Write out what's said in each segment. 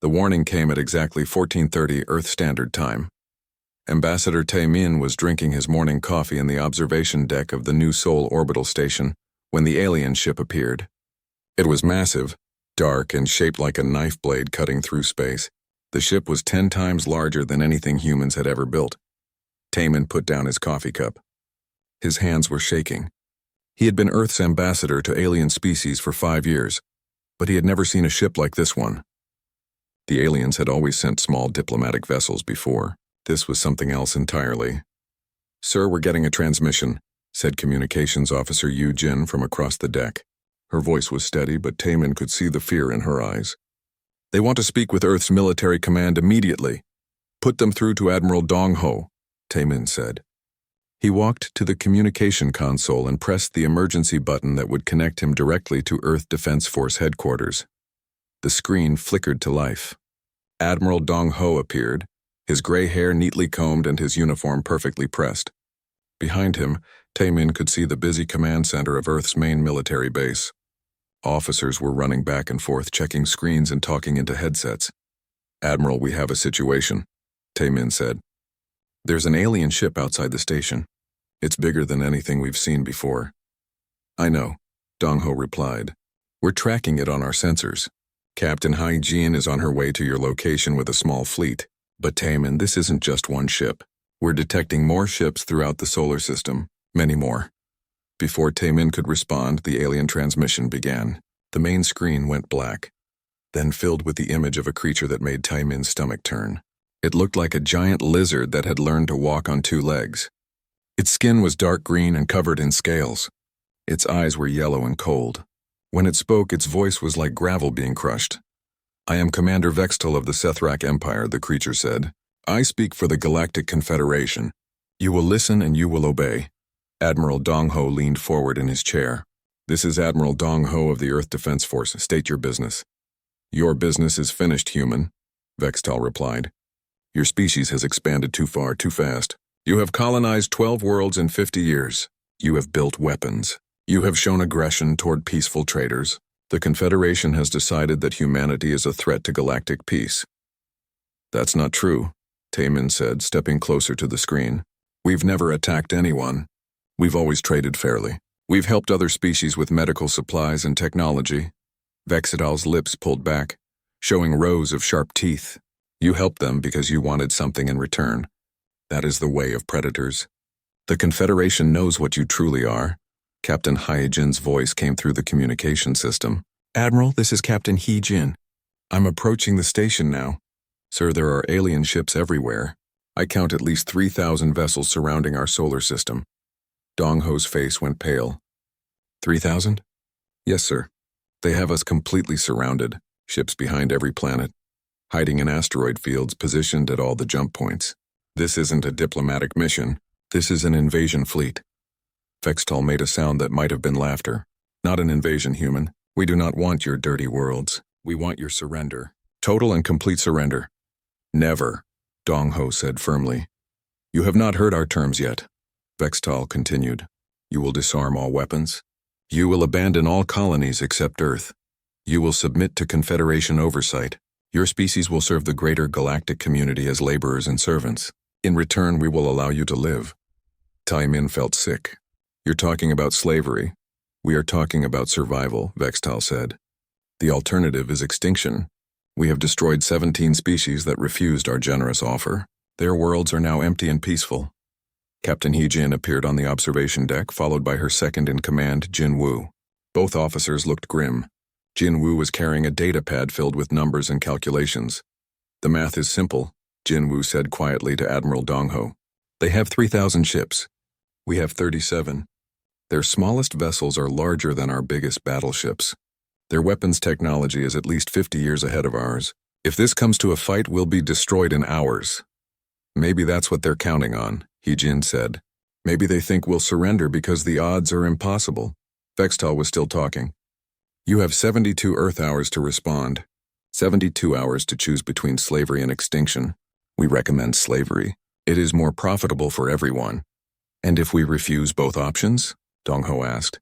The warning came at exactly 14:30 Earth Standard Time. Ambassador Tae-min was drinking his morning coffee in the observation deck of the New Seoul orbital station when the alien ship appeared. It was massive, dark, and shaped like a knife blade cutting through space. The ship was 10 times larger than anything humans had ever built. Tae-min put down his coffee cup. His hands were shaking. He had been Earth's ambassador to alien species for 5 years, but he had never seen a ship like this one. The aliens had always sent small diplomatic vessels before. This was something else entirely. "Sir, we're getting a transmission," said Communications Officer Yu Jin from across the deck. Her voice was steady, but Tae-min could see the fear in her eyes. "They want to speak with Earth's military command immediately. Put them through to Admiral Dong-ho," Tae-min said. He walked to the communication console and pressed the emergency button that would connect him directly to Earth Defense Force headquarters. The screen flickered to life. Admiral Dong-ho appeared, his gray hair neatly combed and his uniform perfectly pressed. Behind him, Tae-min could see the busy command center of Earth's main military base. Officers were running back and forth, checking screens and talking into headsets. "Admiral, we have a situation," Tae-min said. "There's an alien ship outside the station. It's bigger than anything we've seen before." "I know," Dong-ho replied. "We're tracking it on our sensors. Captain Hye-jin is on her way to your location with a small fleet. But Tae-min, this isn't just one ship. We're detecting more ships throughout the solar system, many more." Before Tae-min could respond, the alien transmission began. The main screen went black, then filled with the image of a creature that made Tae-min's stomach turn. It looked like a giant lizard that had learned to walk on 2 legs. Its skin was dark green and covered in scales. Its eyes were yellow and cold. When it spoke, its voice was like gravel being crushed. "I am Commander Vextal of the Sethrak Empire," the creature said. "I speak for the Galactic Confederation. You will listen and you will obey." Admiral Dong-ho leaned forward in his chair. "This is Admiral Dong-ho of the Earth Defense Force. State your business." "Your business is finished, human," Vextal replied. "Your species has expanded too far, too fast. You have colonized 12 worlds in 50 years. You have built weapons. You have shown aggression toward peaceful traders. The Confederation has decided that humanity is a threat to galactic peace." "That's not true," Tae-min said, stepping closer to the screen. "We've never attacked anyone. We've always traded fairly. We've helped other species with medical supplies and technology." Vexidal's lips pulled back, showing rows of sharp teeth. "You helped them because you wanted something in return. That is the way of predators. The Confederation knows what you truly are." Captain Hye-jin's voice came through the communication system. "Admiral, this is Captain Hye-jin. I'm approaching the station now. Sir, there are alien ships everywhere. I count at least 3,000 vessels surrounding our solar system." Dong-ho's face went pale. 3,000? "Yes, sir. They have us completely surrounded, ships behind every planet, hiding in asteroid fields positioned at all the jump points. This isn't a diplomatic mission. This is an invasion fleet." Vextal made a sound that might have been laughter. "Not an invasion, human. We do not want your dirty worlds. We want your surrender. Total and complete surrender." "Never," Dong-ho said firmly. "You have not heard our terms yet," Vextal continued. "You will disarm all weapons. You will abandon all colonies except Earth. You will submit to Confederation oversight. Your species will serve the greater galactic community as laborers and servants. In return, we will allow you to live." Tae-min felt sick. "You're talking about slavery. We are talking about survival," Vextal said. "The alternative is extinction. We have destroyed 17 species that refused our generous offer. Their worlds are now empty and peaceful." Captain Hye-jin appeared on the observation deck, followed by her second-in-command, Jin Woo. Both officers looked grim. Jin Woo was carrying a data pad filled with numbers and calculations. "The math is simple," Jin Woo said quietly to Admiral Dong-ho. "They have 3,000 ships. We have 37. Their smallest vessels are larger than our biggest battleships. Their weapons technology is at least 50 years ahead of ours. If this comes to a fight, we'll be destroyed in hours." "Maybe that's what they're counting on," Hye-jin said. "Maybe they think we'll surrender because the odds are impossible." Vextal was still talking. "You have 72 Earth hours to respond. 72 hours to choose between slavery and extinction. We recommend slavery. It is more profitable for everyone." "And if we refuse both options?" Dong-ho asked.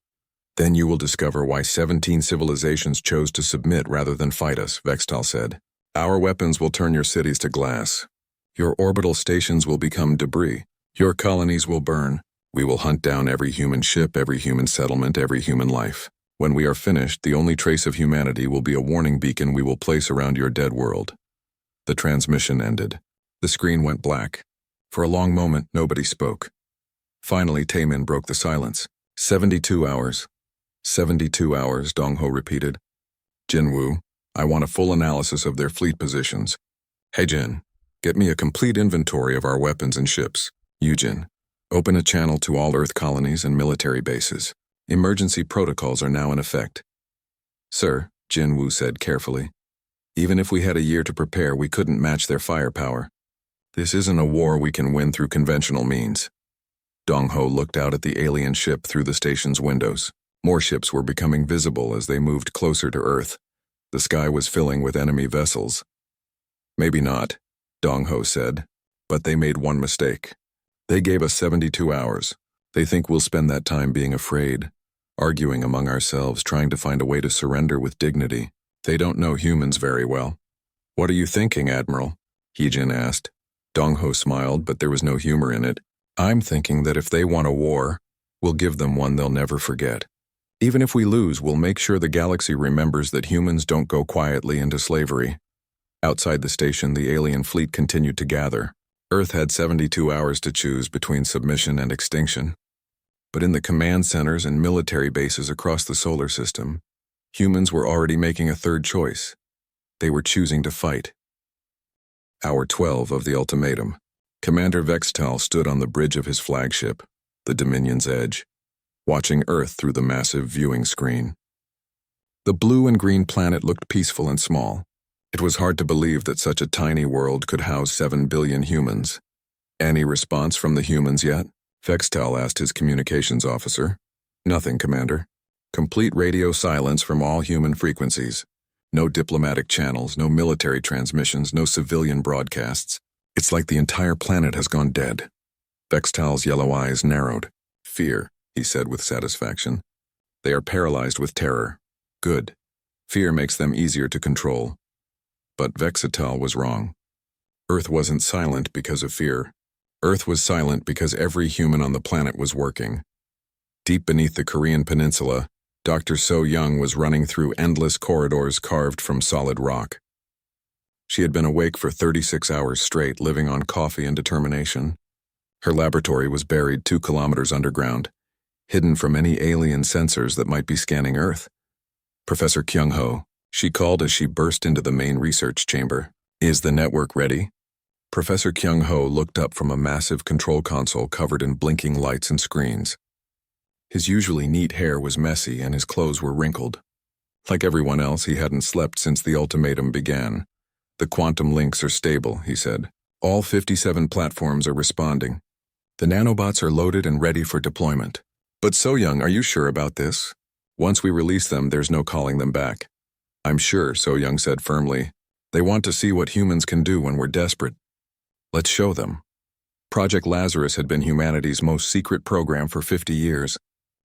"Then you will discover why 17 civilizations chose to submit rather than fight us," Vextal said. Our weapons will turn your cities to glass. Your orbital stations will become debris. Your colonies will burn. We will hunt down every human ship, every human settlement, every human life. When we are finished, the only trace of humanity will be a warning beacon we will place around your dead world." The transmission ended. The screen went black. For a long moment, nobody spoke. Finally, Taemin broke the silence. 72 hours. 72 hours, Dong Ho repeated. "Jinwoo, I want a full analysis of their fleet positions. Hey Jin, get me a complete inventory of our weapons and ships. Yujin, open a channel to all Earth colonies and military bases. Emergency protocols are now in effect." "Sir," Jinwoo said carefully, "even if we had a year to prepare, we couldn't match their firepower. This isn't a war we can win through conventional means." Dong Ho looked out at the alien ship through the station's windows. More ships were becoming visible as they moved closer to Earth. The sky was filling with enemy vessels. "Maybe not," Dong Ho said, "but they made one mistake. They gave us 72 hours. They think we'll spend that time being afraid, arguing among ourselves, trying to find a way to surrender with dignity. They don't know humans very well." "What are you thinking, Admiral?" Heejin asked. Dong Ho smiled, but there was no humor in it. "I'm thinking that if they want a war, we'll give them one they'll never forget. Even if we lose, we'll make sure the galaxy remembers that humans don't go quietly into slavery." Outside the station, the alien fleet continued to gather. Earth had 72 hours to choose between submission and extinction. But in the command centers and military bases across the solar system, humans were already making a third choice. They were choosing to fight. Hour 12 of the ultimatum. Commander Vextal stood on the bridge of his flagship, the Dominion's Edge, watching Earth through the massive viewing screen. The blue and green planet looked peaceful and small. It was hard to believe that such a tiny world could house 7 billion humans. "Any response from the humans yet?" Vextal asked his communications officer. "Nothing, Commander. Complete radio silence from all human frequencies. No diplomatic channels, no military transmissions, no civilian broadcasts. It's like the entire planet has gone dead." Vextal's yellow eyes narrowed. "Fear," he said with satisfaction. "They are paralyzed with terror. Good. Fear makes them easier to control." But Vextal was wrong. Earth wasn't silent because of fear. Earth was silent because every human on the planet was working. Deep beneath the Korean peninsula, Dr. So Young was running through endless corridors carved from solid rock. She had been awake for 36 hours straight, living on coffee and determination. Her laboratory was buried 2 kilometers underground, hidden from any alien sensors that might be scanning Earth. "Professor Kyung-ho," she called as she burst into the main research chamber. "Is the network ready?" Professor Kyung-ho looked up from a massive control console covered in blinking lights and screens. His usually neat hair was messy and his clothes were wrinkled. Like everyone else, he hadn't slept since the ultimatum began. "The quantum links are stable," he said. "All 57 platforms are responding. The nanobots are loaded and ready for deployment." "But So Young, are you sure about this? Once we release them, there's no calling them back." "I'm sure," So Young said firmly. "They want to see what humans can do when we're desperate. Let's show them." Project Lazarus had been humanity's most secret program for 50 years.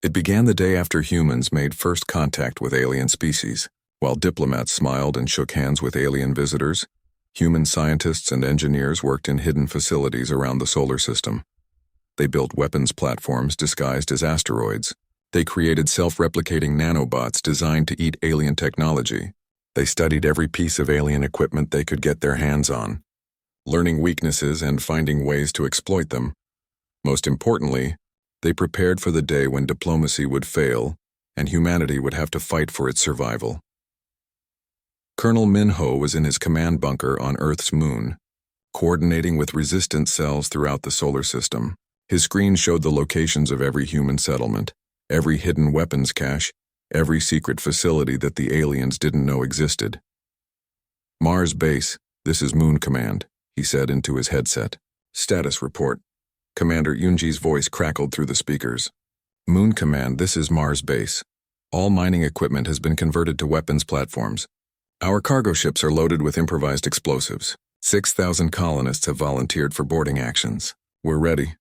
It began the day after humans made first contact with alien species. While diplomats smiled and shook hands with alien visitors, human scientists and engineers worked in hidden facilities around the solar system. They built weapons platforms disguised as asteroids. They created self-replicating nanobots designed to eat alien technology. They studied every piece of alien equipment they could get their hands on, learning weaknesses and finding ways to exploit them. Most importantly, they prepared for the day when diplomacy would fail and humanity would have to fight for its survival. Colonel Minho was in his command bunker on Earth's moon, coordinating with resistance cells throughout the solar system. His screen showed the locations of every human settlement, every hidden weapons cache, every secret facility that the aliens didn't know existed. "Mars Base, this is Moon Command," he said into his headset. "Status report." Commander Yunji's voice crackled through the speakers. "Moon Command, this is Mars Base. All mining equipment has been converted to weapons platforms. Our cargo ships are loaded with improvised explosives. 6,000 colonists have volunteered for boarding actions. We're ready.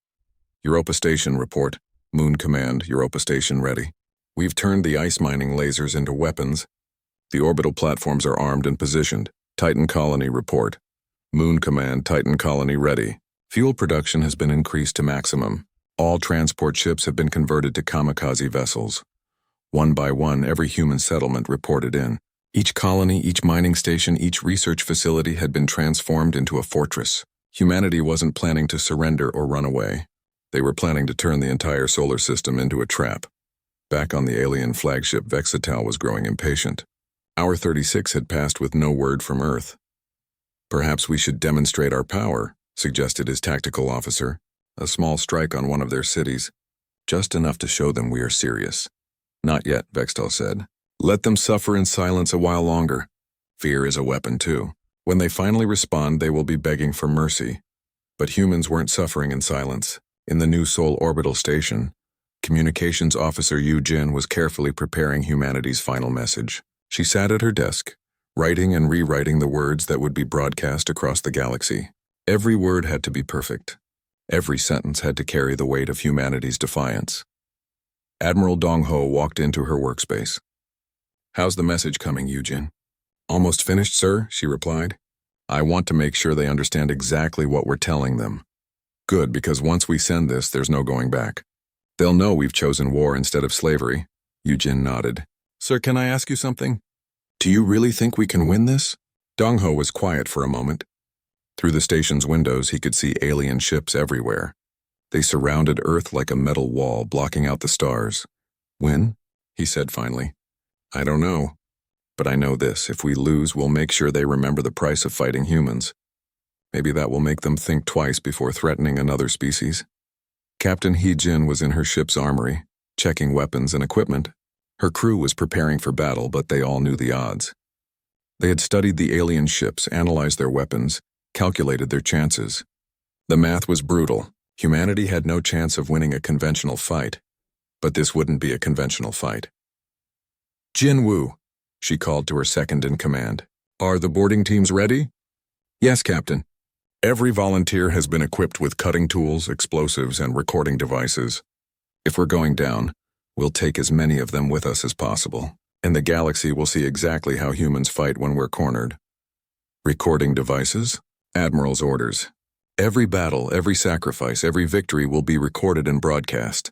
Europa Station report. Moon Command, Europa Station ready. We've turned the ice mining lasers into weapons. The orbital platforms are armed and positioned. Titan Colony report. Moon Command, Titan Colony ready. Fuel production has been increased to maximum. All transport ships have been converted to kamikaze vessels. One by one, every human settlement reported in. Each colony, each mining station, each research facility had been transformed into a fortress. Humanity wasn't planning to surrender or run away. They were planning to turn the entire solar system into a trap. Back on the alien flagship, Vexatal was growing impatient. Hour 36 had passed with no word from Earth. Perhaps we should demonstrate our power, suggested his tactical officer. A small strike on one of their cities. Just enough to show them we are serious. Not yet, Vextal said. Let them suffer in silence a while longer. Fear is a weapon too. When they finally respond, they will be begging for mercy. But humans weren't suffering in silence. In the new Sol orbital station, Communications Officer Yu Jin was carefully preparing humanity's final message. She sat at her desk, writing and rewriting the words that would be broadcast across the galaxy. Every word had to be perfect. Every sentence had to carry the weight of humanity's defiance. Admiral Dong Ho walked into her workspace. How's the message coming, Yujin? Almost finished, sir, she replied. I want to make sure they understand exactly what we're telling them. Good, because once we send this, there's no going back. They'll know we've chosen war instead of slavery. Yujin nodded. Sir, can I ask you something? Do you really think we can win this? Dong Ho was quiet for a moment. Through the station's windows, he could see alien ships everywhere. They surrounded Earth like a metal wall, blocking out the stars. Win? He said finally. I don't know. But I know this, if we lose, we'll make sure they remember the price of fighting humans. Maybe that will make them think twice before threatening another species. Captain He Jin was in her ship's armory, checking weapons and equipment. Her crew was preparing for battle, but they all knew the odds. They had studied the alien ships, analyzed their weapons, calculated their chances. The math was brutal. Humanity had no chance of winning a conventional fight. But this wouldn't be a conventional fight. Jin Woo, she called to her second in command. Are the boarding teams ready? Yes, Captain. Every volunteer has been equipped with cutting tools, explosives, and recording devices. If we're going down, we'll take as many of them with us as possible. In the galaxy, we'll see exactly how humans fight when we're cornered. Recording devices? Admiral's orders. Every battle, every sacrifice, every victory will be recorded and broadcast.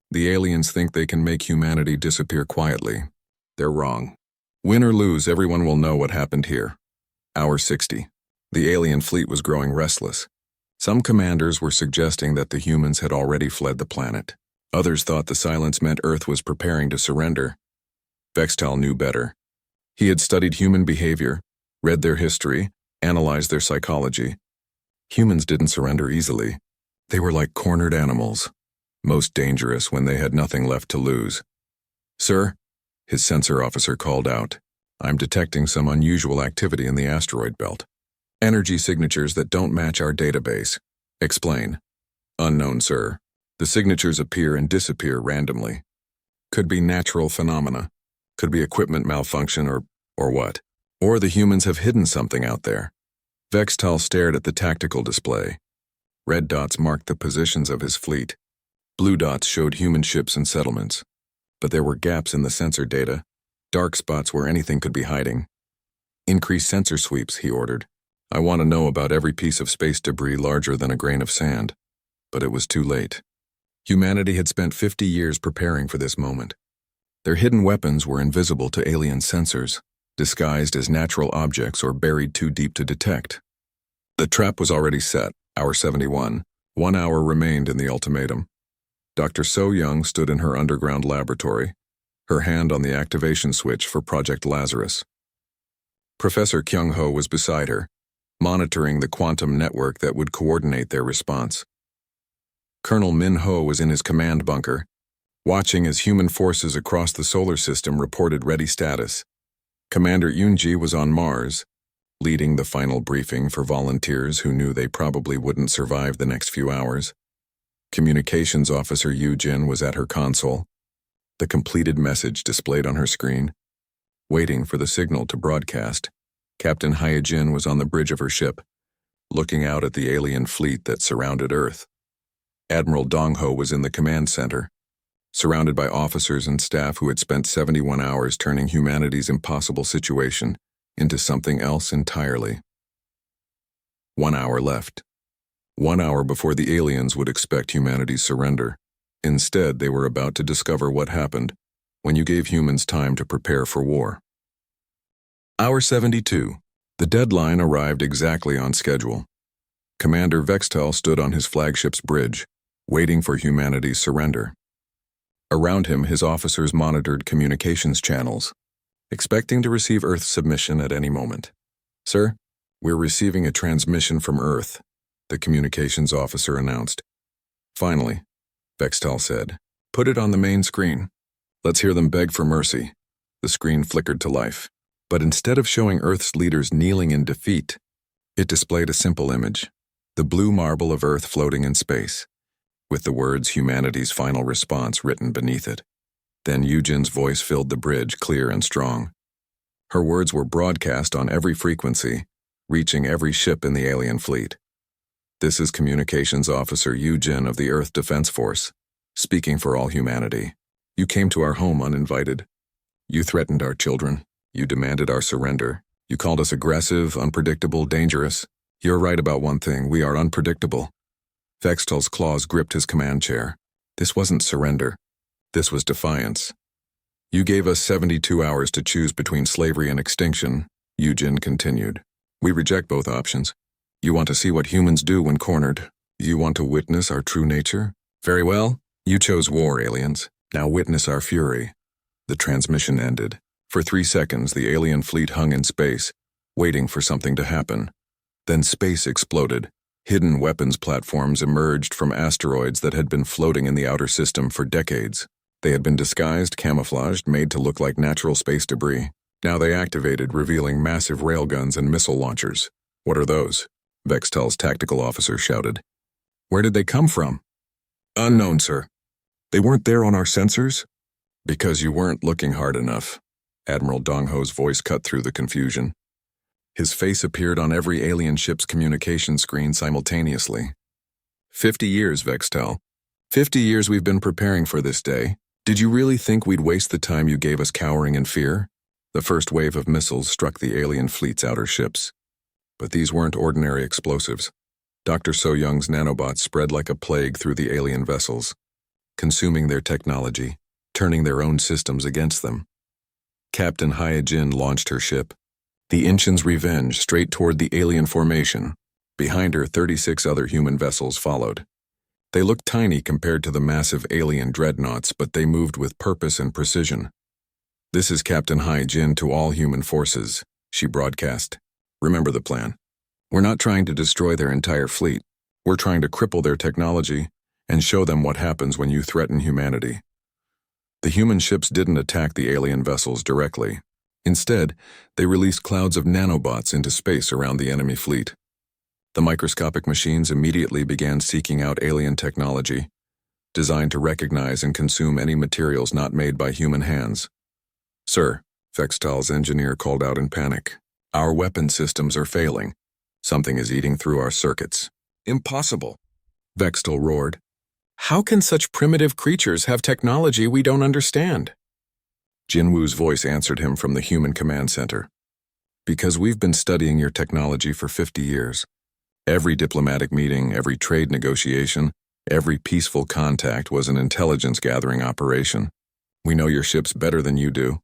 The aliens think they can make humanity disappear quietly. They're wrong. Win or lose, everyone will know what happened here. Hour 60. The alien fleet was growing restless. Some commanders were suggesting that the humans had already fled the planet. Others thought the silence meant Earth was preparing to surrender. Vextal knew better. He had studied human behavior, read their history, analyzed their psychology. Humans didn't surrender easily. They were like cornered animals, most dangerous when they had nothing left to lose. Sir, his sensor officer called out, I'm detecting some unusual activity in the asteroid belt. Energy signatures that don't match our database. Explain. Unknown, sir. The signatures appear and disappear randomly. Could be natural phenomena. Could be equipment malfunction or what? Or the humans have hidden something out there. Vextal stared at the tactical display. Red dots marked the positions of his fleet. Blue dots showed human ships and settlements. But there were gaps in the sensor data, dark spots where anything could be hiding. Increase sensor sweeps, he ordered. I want to know about every piece of space debris larger than a grain of sand. But it was too late. Humanity had spent 50 years preparing for this moment. Their hidden weapons were invisible to alien sensors, disguised as natural objects or buried too deep to detect. The trap was already set, hour 71. 1 hour remained in the ultimatum. Dr. So Young stood in her underground laboratory, her hand on the activation switch for Project Lazarus. Professor Kyung Ho was beside her, monitoring the quantum network that would coordinate their response. Colonel Min Ho was in his command bunker, watching as human forces across the solar system reported ready status. Commander Yoonji was on Mars, leading the final briefing for volunteers who knew they probably wouldn't survive the next few hours. Communications Officer Yu Jin was at her console, the completed message displayed on her screen. Waiting for the signal to broadcast, Captain Hyojin was on the bridge of her ship, looking out at the alien fleet that surrounded Earth. Admiral Dong Ho was in the command center, surrounded by officers and staff who had spent 71 hours turning humanity's impossible situation into something else entirely. 1 hour left. 1 hour before the aliens would expect humanity's surrender. Instead, they were about to discover what happened when you gave humans time to prepare for war. Hour 72. The deadline arrived exactly on schedule. Commander Vextel stood on his flagship's bridge, waiting for humanity's surrender. Around him, his officers monitored communications channels, expecting to receive Earth's submission at any moment. "Sir, we're receiving a transmission from Earth," the communications officer announced. "Finally," Vextel said. "Put it on the main screen. Let's hear them beg for mercy." The screen flickered to life. But instead of showing Earth's leaders kneeling in defeat, it displayed a simple image: the blue marble of Earth floating in space, with the words "Humanity's Final Response" written beneath it. Then Eugen's voice filled the bridge, clear and strong. Her words were broadcast on every frequency, reaching every ship in the alien fleet. "This is Communications Officer Eugen of the Earth Defense Force, speaking for all humanity. You came to our home uninvited. You threatened our children. You demanded our surrender. You called us aggressive, unpredictable, dangerous. You're right about one thing: we are unpredictable." Vextel's claws gripped his command chair. "This wasn't surrender. This was defiance. You gave us 72 hours to choose between slavery and extinction," Eugen continued. "We reject both options. You want to see what humans do when cornered. You want to witness our true nature? Very well. You chose war, aliens. Now witness our fury." The transmission ended. For 3 seconds, the alien fleet hung in space, waiting for something to happen. Then space exploded. Hidden weapons platforms emerged from asteroids that had been floating in the outer system for decades. They had been disguised, camouflaged, made to look like natural space debris. Now they activated, revealing massive railguns and missile launchers. "What are those?" Vextel's tactical officer shouted. "Where did they come from?" "Unknown, sir. They weren't there on our sensors?" "Because you weren't looking hard enough." Admiral Dongho's voice cut through the confusion. His face appeared on every alien ship's communication screen simultaneously. 50 years, Vextel. 50 years we've been preparing for this day. Did you really think we'd waste the time you gave us cowering in fear?" The first wave of missiles struck the alien fleet's outer ships. But these weren't ordinary explosives. Dr. So-Young's nanobots spread like a plague through the alien vessels, consuming their technology, turning their own systems against them. Captain Hyojin launched her ship, the Inchin's Revenge, straight toward the alien formation. Behind her, 36 other human vessels followed. They looked tiny compared to the massive alien dreadnoughts, but they moved with purpose and precision. "This is Captain Hyojin to all human forces," she broadcast. "Remember the plan. We're not trying to destroy their entire fleet. We're trying to cripple their technology and show them what happens when you threaten humanity." The human ships didn't attack the alien vessels directly. Instead, they released clouds of nanobots into space around the enemy fleet. The microscopic machines immediately began seeking out alien technology, designed to recognize and consume any materials not made by human hands. "Sir," Vextel's engineer called out in panic, "our weapon systems are failing. Something is eating through our circuits." "Impossible," Vextel roared. "How can such primitive creatures have technology we don't understand?" Jinwoo's voice answered him from the human command center. "Because we've been studying your technology for 50 years. Every diplomatic meeting, every trade negotiation, every peaceful contact was an intelligence-gathering operation. We know your ships better than you do."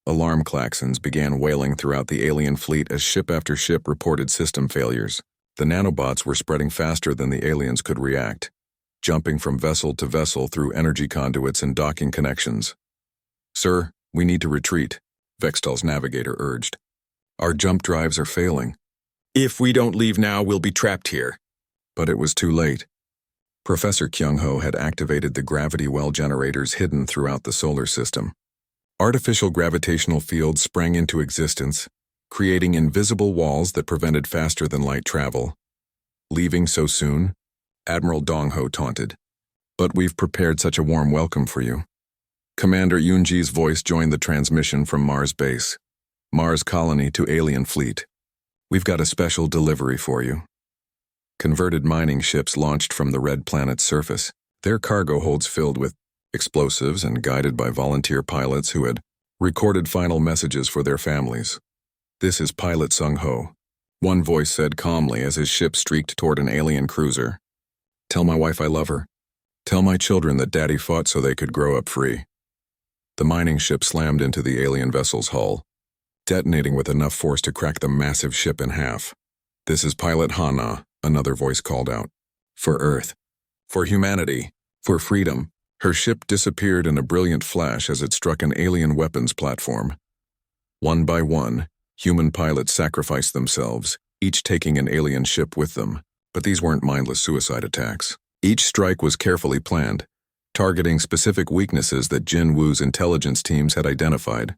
Alarm klaxons began wailing throughout the alien fleet as ship after ship reported system failures. The nanobots were spreading faster than the aliens could react, jumping from vessel to vessel through energy conduits and docking connections. "Sir, we need to retreat," Vextel's navigator urged. "Our jump drives are failing. If we don't leave now, we'll be trapped here." But it was too late. Professor Kyung-ho had activated the gravity well generators hidden throughout the solar system. Artificial gravitational fields sprang into existence, creating invisible walls that prevented faster-than-light travel. "Leaving so soon?" Admiral Dongho taunted. "But we've prepared such a warm welcome for you." Commander Yoonji's voice joined the transmission from Mars base. "Mars colony to alien fleet. We've got a special delivery for you." Converted mining ships launched from the red planet's surface, their cargo holds filled with explosives and guided by volunteer pilots who had recorded final messages for their families. This is Pilot Sung-ho. One voice said calmly as his ship streaked toward an alien cruiser. Tell my wife I love her. Tell my children that Daddy fought so they could grow up free. The mining ship slammed into the alien vessel's hull, detonating with enough force to crack the massive ship in half. This is Pilot Hana, another voice called out. For Earth. For humanity. For freedom. Her ship disappeared in a brilliant flash as it struck an alien weapons platform. One by one, human pilots sacrificed themselves, each taking an alien ship with them. But these weren't mindless suicide attacks. Each strike was carefully planned, targeting specific weaknesses that Jin Woo's intelligence teams had identified.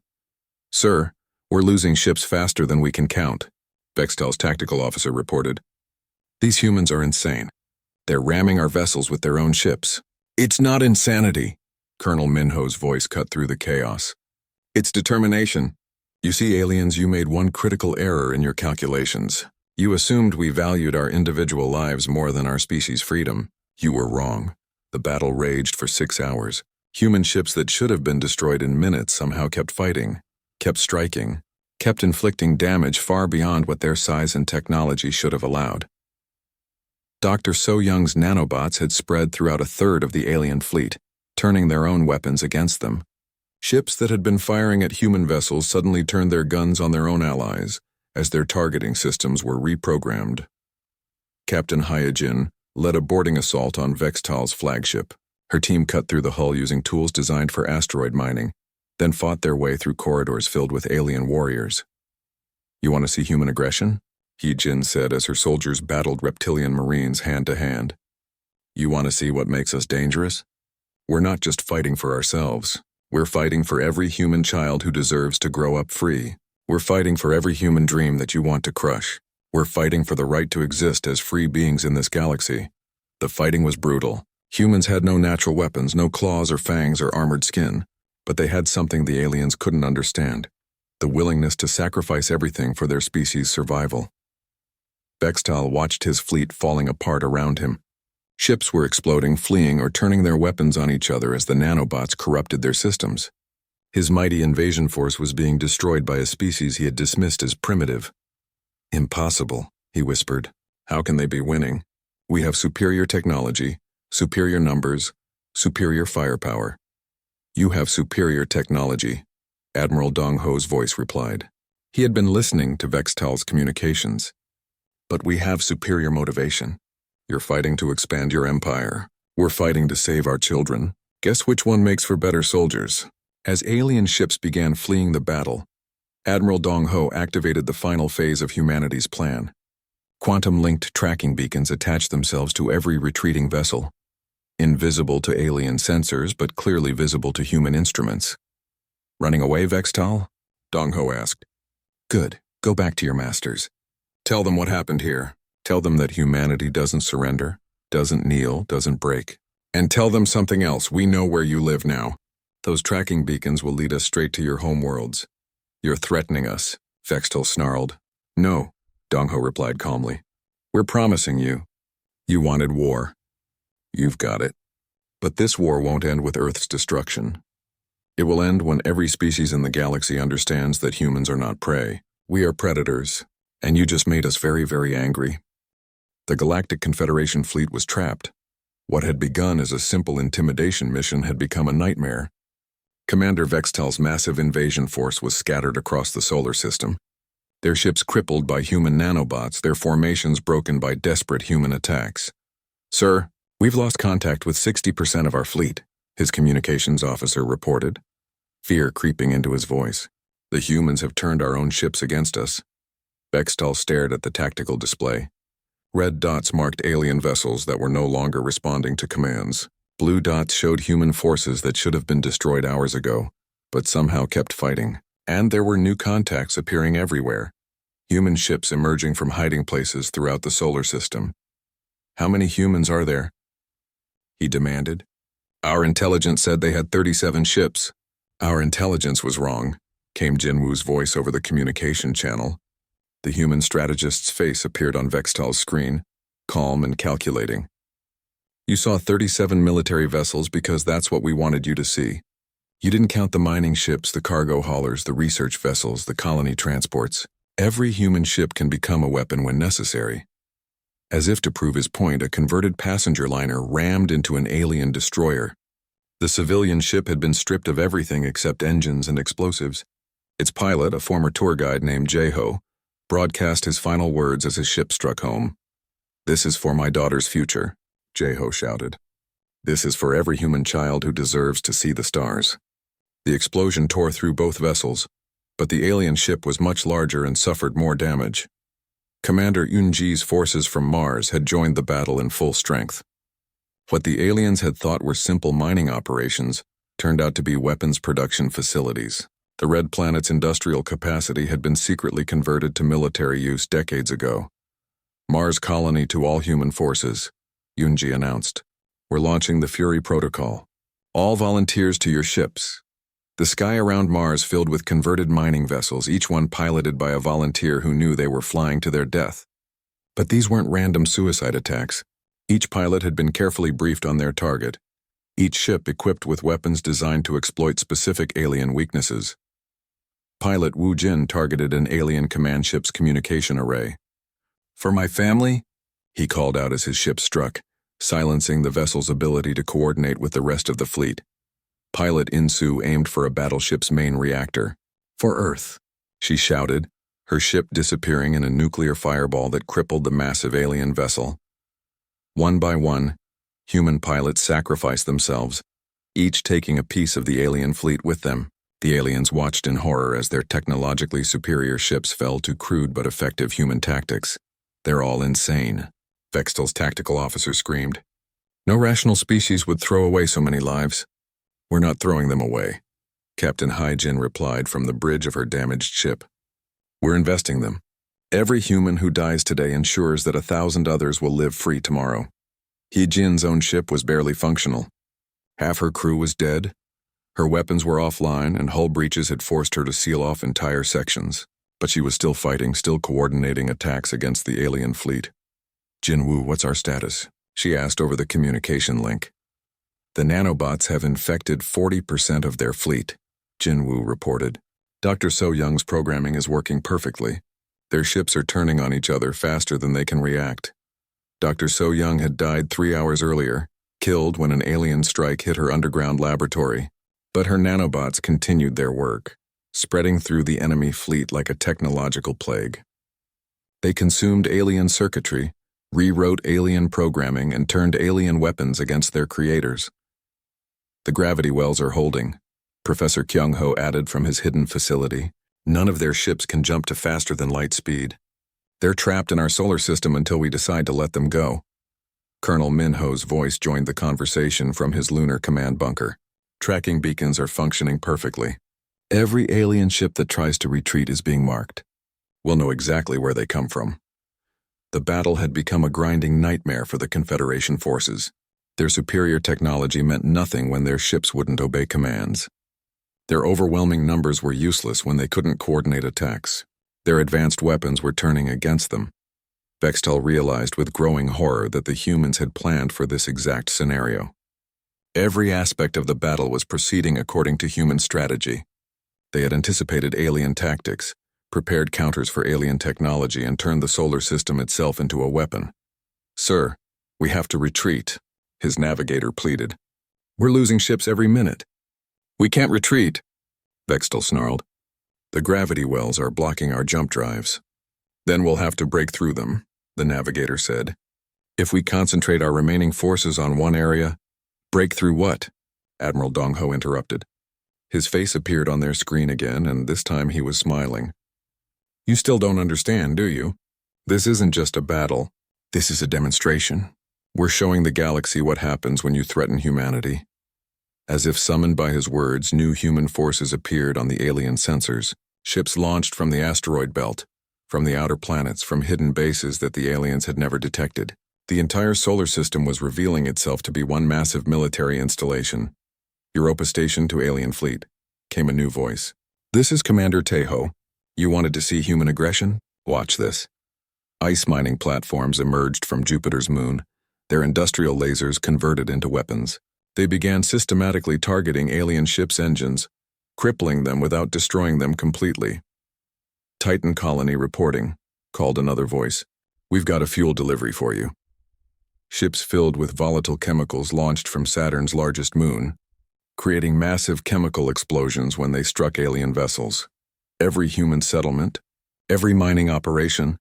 Sir, we're losing ships faster than we can count, Bextel's tactical officer reported. These humans are insane. They're ramming our vessels with their own ships. It's not insanity, Colonel Minho's voice cut through the chaos. It's determination. You see, aliens, you made one critical error in your calculations. You assumed we valued our individual lives more than our species' freedom. You were wrong. The battle raged for 6 hours. Human ships that should have been destroyed in minutes somehow kept fighting, kept striking, kept inflicting damage far beyond what their size and technology should have allowed. Dr. So Young's nanobots had spread throughout a third of the alien fleet, turning their own weapons against them. Ships that had been firing at human vessels suddenly turned their guns on their own allies, as their targeting systems were reprogrammed. Captain Hyojin led a boarding assault on Vextal's flagship. Her team cut through the hull using tools designed for asteroid mining, then fought their way through corridors filled with alien warriors. You want to see human aggression? Hyojin said as her soldiers battled reptilian marines hand to hand. You want to see what makes us dangerous? We're not just fighting for ourselves. We're fighting for every human child who deserves to grow up free. We're fighting for every human dream that you want to crush. We're fighting for the right to exist as free beings in this galaxy. The fighting was brutal. Humans had no natural weapons, no claws or fangs or armored skin, but they had something the aliens couldn't understand: the willingness to sacrifice everything for their species' survival. Bextal watched his fleet falling apart around him. Ships were exploding, fleeing, or turning their weapons on each other as the nanobots corrupted their systems. His mighty invasion force was being destroyed by a species he had dismissed as primitive. Impossible, he whispered. How can they be winning? We have superior technology, superior numbers, superior firepower. You have superior technology, Admiral Dong Ho's voice replied. He had been listening to Vextal's communications. But we have superior motivation. You're fighting to expand your empire. We're fighting to save our children. Guess which one makes for better soldiers? As alien ships began fleeing the battle, Admiral Dong Ho activated the final phase of humanity's plan. Quantum-linked tracking beacons attached themselves to every retreating vessel, invisible to alien sensors but clearly visible to human instruments. Running away, Vextal? Dong Ho asked. Good. Go back to your masters. Tell them what happened here. Tell them that humanity doesn't surrender, doesn't kneel, doesn't break. And tell them something else. We know where you live now. Those tracking beacons will lead us straight to your homeworlds. You're threatening us, Vextal snarled. No, Dong Ho replied calmly. We're promising you. You wanted war. You've got it. But this war won't end with Earth's destruction. It will end when every species in the galaxy understands that humans are not prey. We are predators, and you just made us very, very angry. The Galactic Confederation fleet was trapped. What had begun as a simple intimidation mission had become a nightmare. Commander Vextal's massive invasion force was scattered across the solar system. Their ships crippled by human nanobots, their formations broken by desperate human attacks. Sir, we've lost contact with 60% of our fleet, his communications officer reported, fear creeping into his voice. The humans have turned our own ships against us. Bextal stared at the tactical display. Red dots marked alien vessels that were no longer responding to commands. Blue dots showed human forces that should have been destroyed hours ago, but somehow kept fighting. And there were new contacts appearing everywhere. Human ships emerging from hiding places throughout the solar system. How many humans are there? He demanded. Our intelligence said they had 37 ships. Our intelligence was wrong, came Jinwoo's voice over the communication channel. The human strategist's face appeared on Vextal's screen, calm and calculating. You saw 37 military vessels because that's what we wanted you to see. You didn't count the mining ships, the cargo haulers, the research vessels, the colony transports. Every human ship can become a weapon when necessary. As if to prove his point, a converted passenger liner rammed into an alien destroyer. The civilian ship had been stripped of everything except engines and explosives. Its pilot, a former tour guide named Jeho, broadcast his final words as his ship struck home. "This is for my daughter's future," Jeho shouted. "This is for every human child who deserves to see the stars." The explosion tore through both vessels, but the alien ship was much larger and suffered more damage. Commander Yunji's forces from Mars had joined the battle in full strength. What the aliens had thought were simple mining operations turned out to be weapons production facilities. The Red Planet's industrial capacity had been secretly converted to military use decades ago. "Mars colony to all human forces," Yunji announced. "We're launching the Fury Protocol. All volunteers to your ships." The sky around Mars filled with converted mining vessels, each one piloted by a volunteer who knew they were flying to their death. But these weren't random suicide attacks. Each pilot had been carefully briefed on their target, each ship equipped with weapons designed to exploit specific alien weaknesses. Pilot Wu Jin targeted an alien command ship's communication array. "For my family?" he called out as his ship struck, silencing the vessel's ability to coordinate with the rest of the fleet. Pilot Insu aimed for a battleship's main reactor. "For Earth," she shouted, her ship disappearing in a nuclear fireball that crippled the massive alien vessel. One by one, human pilots sacrificed themselves, each taking a piece of the alien fleet with them. The aliens watched in horror as their technologically superior ships fell to crude but effective human tactics. "They're all insane," Vextel's tactical officer screamed. "No rational species would throw away so many lives." "We're not throwing them away," Captain Haijin replied from the bridge of her damaged ship. "We're investing them. Every human who dies today ensures that 1,000 others will live free tomorrow." Haijin's own ship was barely functional. Half her crew was dead. Her weapons were offline, and hull breaches had forced her to seal off entire sections. But she was still fighting, still coordinating attacks against the alien fleet. "Jinwu, what's our status?" she asked over the communication link. "The nanobots have infected 40% of their fleet," Jinwu reported. "Dr. So Young's programming is working perfectly. Their ships are turning on each other faster than they can react. Dr. So Young had died 3 hours earlier, killed when an alien strike hit her underground laboratory. But her nanobots continued their work, spreading through the enemy fleet like a technological plague. They consumed alien circuitry, rewrote alien programming, and turned alien weapons against their creators. "The gravity wells are holding," Professor Kyung-ho added from his hidden facility. "None of their ships can jump to faster than light speed. They're trapped in our solar system until we decide to let them go." Colonel Minho's voice joined the conversation from his lunar command bunker. "Tracking beacons are functioning perfectly. Every alien ship that tries to retreat is being marked. We'll know exactly where they come from." The battle had become a grinding nightmare for the Confederation forces. Their superior technology meant nothing when their ships wouldn't obey commands. Their overwhelming numbers were useless when they couldn't coordinate attacks. Their advanced weapons were turning against them. Vextel realized with growing horror that the humans had planned for this exact scenario. Every aspect of the battle was proceeding according to human strategy. They had anticipated alien tactics, prepared counters for alien technology, and turned the solar system itself into a weapon. "Sir, we have to retreat," his navigator pleaded. "We're losing ships every minute." "We can't retreat," Vextel snarled. "The gravity wells are blocking our jump drives." "Then we'll have to break through them," the navigator said. "If we concentrate our remaining forces on one area—" "Break through what?" Admiral Dong-ho interrupted. His face appeared on their screen again, and this time he was smiling. "You still don't understand, do you? This isn't just a battle. This is a demonstration. We're showing the galaxy what happens when you threaten humanity." As if summoned by his words, new human forces appeared on the alien sensors. Ships launched from the asteroid belt, from the outer planets, from hidden bases that the aliens had never detected. The entire solar system was revealing itself to be one massive military installation. "Europa Station to alien fleet," came a new voice. "This is Commander Tejo. You wanted to see human aggression? Watch this." Ice mining platforms emerged from Jupiter's moon, their industrial lasers converted into weapons. They began systematically targeting alien ships' engines, crippling them without destroying them completely. Titan colony reporting, called another voice. We've got a fuel delivery for you. Ships filled with volatile chemicals launched from Saturn's largest moon, creating massive chemical explosions when they struck alien vessels. Every human settlement, every mining operation,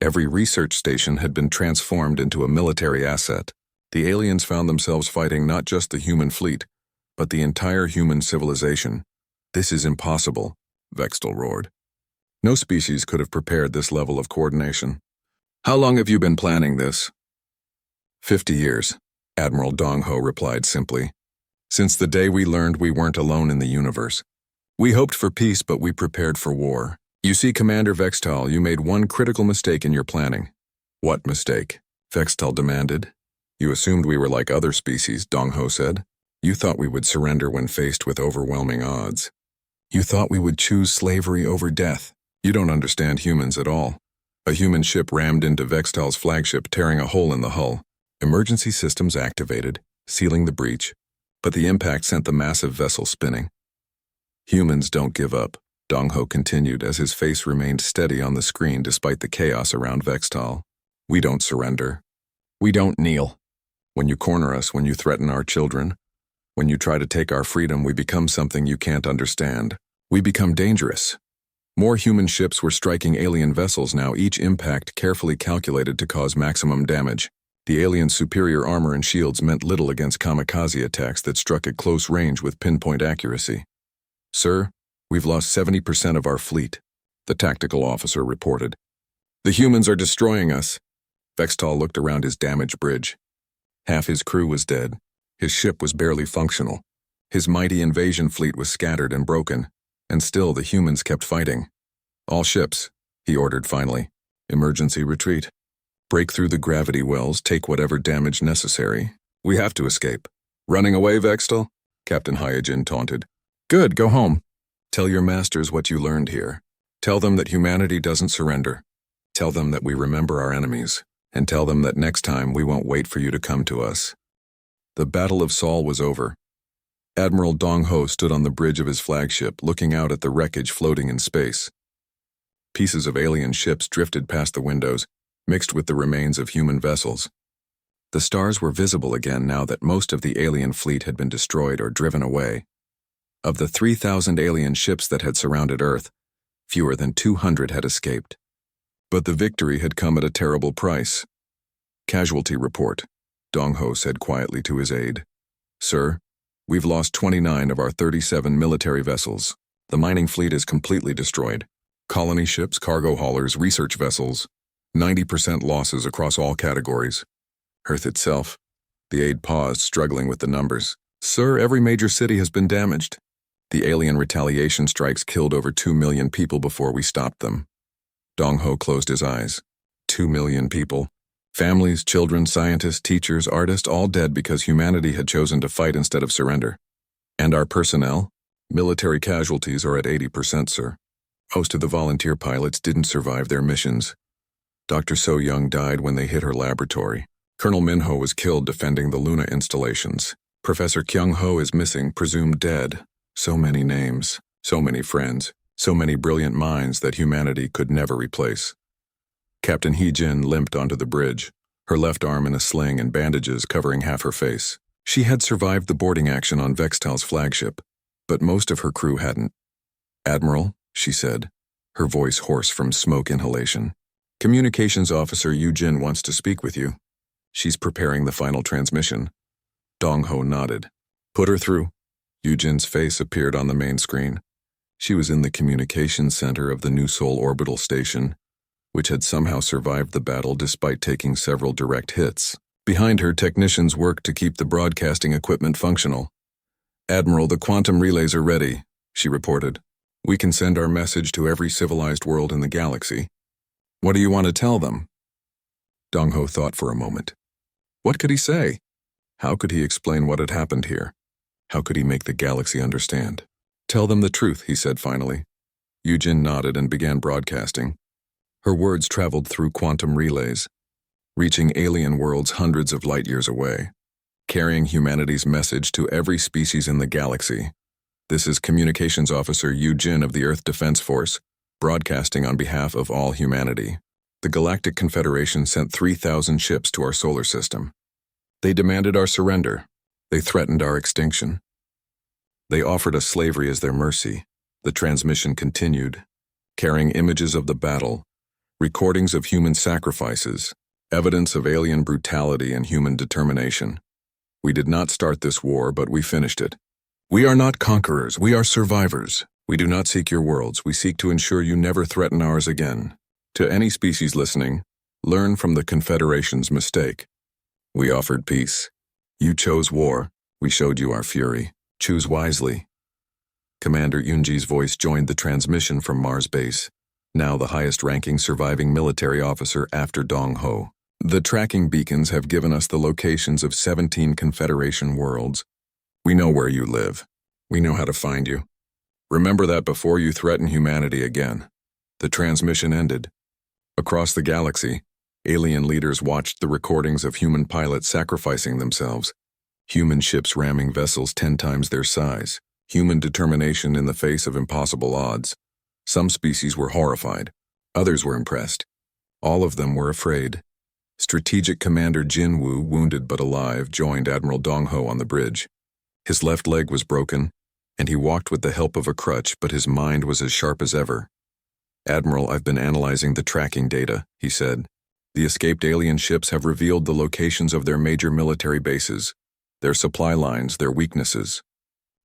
every research station had been transformed into a military asset. The aliens found themselves fighting not just the human fleet, but the entire human civilization. This is impossible, Vextal roared. No species could have prepared this level of coordination. How long have you been planning this? 50 years, Admiral Dong Ho replied simply. Since the day we learned we weren't alone in the universe. We hoped for peace, but we prepared for war. You see, Commander Vextal, you made one critical mistake in your planning. What mistake? Vextal demanded. You assumed we were like other species, Dong Ho said. You thought we would surrender when faced with overwhelming odds. You thought we would choose slavery over death. You don't understand humans at all. A human ship rammed into Vextal's flagship, tearing a hole in the hull. Emergency systems activated, sealing the breach, but the impact sent the massive vessel spinning. Humans don't give up, Dong Ho continued as his face remained steady on the screen despite the chaos around Vextal. We don't surrender. We don't kneel. When you corner us, when you threaten our children, when you try to take our freedom, we become something you can't understand. We become dangerous. More human ships were striking alien vessels now, each impact carefully calculated to cause maximum damage. The aliens' superior armor and shields meant little against kamikaze attacks that struck at close range with pinpoint accuracy. Sir, we've lost 70% of our fleet, the tactical officer reported. The humans are destroying us. Vextal looked around his damaged bridge. Half his crew was dead. His ship was barely functional. His mighty invasion fleet was scattered and broken, and still the humans kept fighting. All ships, he ordered finally. Emergency retreat. Break through the gravity wells, take whatever damage necessary. We have to escape. Running away, Vextal? Captain Hyojin taunted. Good, go home. Tell your masters what you learned here. Tell them that humanity doesn't surrender. Tell them that we remember our enemies, and tell them that next time we won't wait for you to come to us. The Battle of Sol was over. Admiral Dong Ho stood on the bridge of his flagship, looking out at the wreckage floating in space. Pieces of alien ships drifted past the windows, mixed with the remains of human vessels. The stars were visible again now that most of the alien fleet had been destroyed or driven away. Of the 3,000 alien ships that had surrounded Earth, fewer than 200 had escaped. But the victory had come at a terrible price. Casualty report, Dong Ho said quietly to his aide. Sir, we've lost 29 of our 37 military vessels. The mining fleet is completely destroyed. Colony ships, cargo haulers, research vessels. 90% losses across all categories. Earth itself. The aide paused, struggling with the numbers. Sir, every major city has been damaged. The alien retaliation strikes killed over 2 million people before we stopped them. Dong Ho closed his eyes. 2 million people. Families, children, scientists, teachers, artists, all dead because humanity had chosen to fight instead of surrender. And our personnel? Military casualties are at 80%, sir. Most of the volunteer pilots didn't survive their missions. Dr. So Young died when they hit her laboratory. Colonel Minho was killed defending the Luna installations. Professor Kyung Ho is missing, presumed dead. So many names, so many friends, so many brilliant minds that humanity could never replace. Captain Hee-jin limped onto the bridge, her left arm in a sling and bandages covering half her face. She had survived the boarding action on Vextal's flagship, but most of her crew hadn't. Admiral, she said, her voice hoarse from smoke inhalation. Communications Officer Yu-jin wants to speak with you. She's preparing the final transmission. Dong Ho nodded. Put her through. Yu-jin's face appeared on the main screen. She was in the communications center of the New Sol orbital station, which had somehow survived the battle despite taking several direct hits. Behind her, technicians worked to keep the broadcasting equipment functional. Admiral, the quantum relays are ready, she reported. We can send our message to every civilized world in the galaxy. What do you want to tell them? Dong Ho thought for a moment. What could he say? How could he explain what had happened here? How could he make the galaxy understand? Tell them the truth, he said finally. Yu-jin nodded and began broadcasting. Her words traveled through quantum relays, reaching alien worlds hundreds of light years away, carrying humanity's message to every species in the galaxy. This is Communications Officer Yu-jin of the Earth Defense Force, broadcasting on behalf of all humanity. The Galactic Confederation sent 3,000 ships to our solar system. They demanded our surrender. They threatened our extinction. They offered us slavery as their mercy. The transmission continued, carrying images of the battle, recordings of human sacrifices, evidence of alien brutality and human determination. We did not start this war, but we finished it. We are not conquerors, we are survivors. We do not seek your worlds, we seek to ensure you never threaten ours again. To any species listening, learn from the Confederation's mistake. We offered peace. You chose war, we showed you our fury. Choose wisely. Commander Yunji's voice joined the transmission from Mars base, now the highest-ranking surviving military officer after Dong Ho. The tracking beacons have given us the locations of 17 Confederation worlds. We know where you live. We know how to find you. Remember that before you threaten humanity again. The transmission ended. Across the galaxy, alien leaders watched the recordings of human pilots sacrificing themselves, human ships ramming vessels 10 times their size, human determination in the face of impossible odds. Some species were horrified. Others were impressed. All of them were afraid. Strategic Commander Jin Woo, wounded but alive, joined Admiral Dong Ho on the bridge. His left leg was broken, and he walked with the help of a crutch, but his mind was as sharp as ever. Admiral, I've been analyzing the tracking data, he said. The escaped alien ships have revealed the locations of their major military bases, their supply lines, their weaknesses.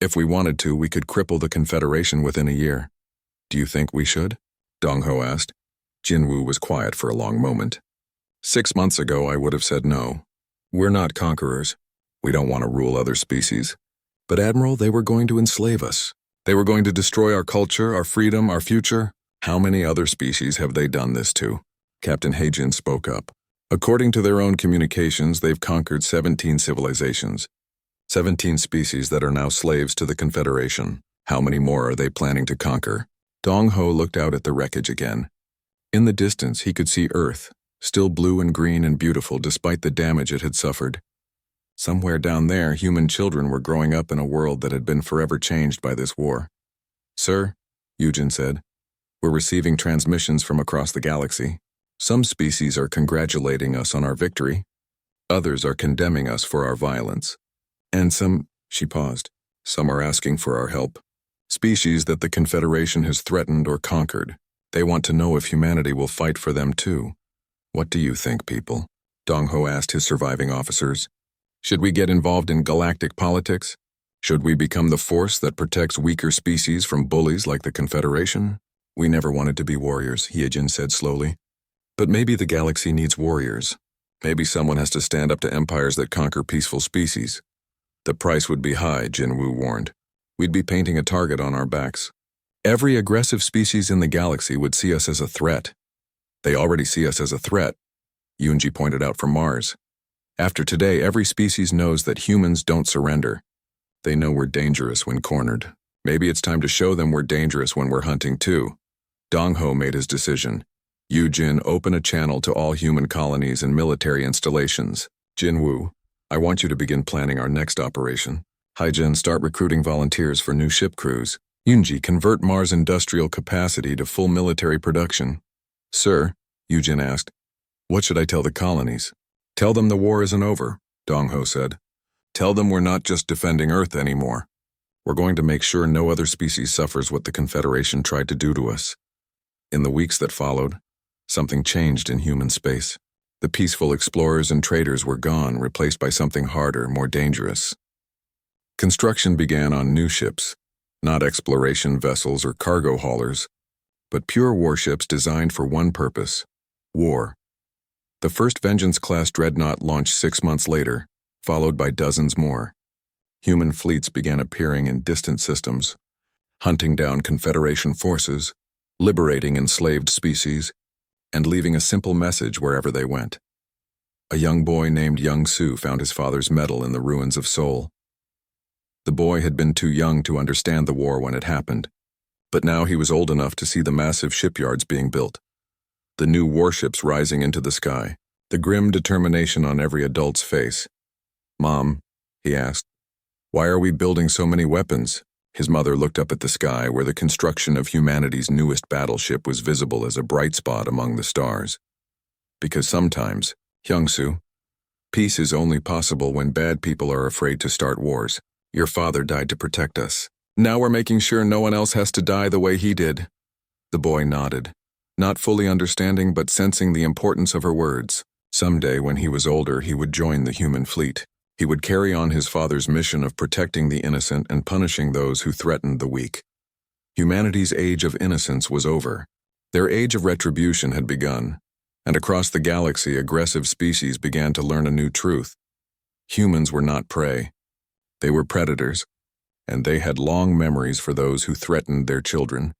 If we wanted to, we could cripple the Confederation within a year. Do you think we should? Dong Ho asked. Jin Woo was quiet for a long moment. 6 months ago, I would have said no. We're not conquerors. We don't want to rule other species. But Admiral, they were going to enslave us. They were going to destroy our culture, our freedom, our future. How many other species have they done this to? Captain Heijin spoke up. According to their own communications, they've conquered 17 civilizations. 17 species that are now slaves to the Confederation. How many more are they planning to conquer? Dong Ho looked out at the wreckage again. In the distance, he could see Earth, still blue and green and beautiful despite the damage it had suffered. Somewhere down there, human children were growing up in a world that had been forever changed by this war. Sir, Yujin said, we're receiving transmissions from across the galaxy. Some species are congratulating us on our victory. Others are condemning us for our violence. And she paused, some are asking for our help. Species that the Confederation has threatened or conquered. They want to know if humanity will fight for them too. What do you think, people? Dong Ho asked his surviving officers. Should we get involved in galactic politics? Should we become the force that protects weaker species from bullies like the Confederation? We never wanted to be warriors, Heijin said slowly. But maybe the galaxy needs warriors. Maybe someone has to stand up to empires that conquer peaceful species. The price would be high, Jin Woo warned. We'd be painting a target on our backs. Every aggressive species in the galaxy would see us as a threat. They already see us as a threat, Yunji pointed out from Mars. After today, every species knows that humans don't surrender. They know we're dangerous when cornered. Maybe it's time to show them we're dangerous when we're hunting too. Dong Ho made his decision. Yujin, open a channel to all human colonies and military installations. Jin Woo, I want you to begin planning our next operation. Heijin, start recruiting volunteers for new ship crews. Yunji, convert Mars industrial capacity to full military production. Sir, Yujin asked, what should I tell the colonies? Tell them the war isn't over, Dong Ho said. Tell them we're not just defending Earth anymore. We're going to make sure no other species suffers what the Confederation tried to do to us. In the weeks that followed, something changed in human space. The peaceful explorers and traders were gone, replaced by something harder, more dangerous. Construction began on new ships, not exploration vessels or cargo haulers, but pure warships designed for one purpose: war. The first Vengeance-class dreadnought launched 6 months later, followed by dozens more. Human fleets began appearing in distant systems, hunting down Confederation forces, liberating enslaved species, and leaving a simple message wherever they went. A young boy named Young Su found his father's medal in the ruins of Seoul. The boy had been too young to understand the war when it happened, but now he was old enough to see the massive shipyards being built, the new warships rising into the sky, the grim determination on every adult's face. Mom, he asked, why are we building so many weapons? His mother looked up at the sky where the construction of humanity's newest battleship was visible as a bright spot among the stars. Because sometimes, Hyung-soo, peace is only possible when bad people are afraid to start wars. Your father died to protect us. Now we're making sure no one else has to die the way he did. The boy nodded, not fully understanding but sensing the importance of her words. Someday, when he was older, he would join the human fleet. He would carry on his father's mission of protecting the innocent and punishing those who threatened the weak. Humanity's age of innocence was over. Their age of retribution had begun, and across the galaxy, aggressive species began to learn a new truth. Humans were not prey. They were predators, and they had long memories for those who threatened their children.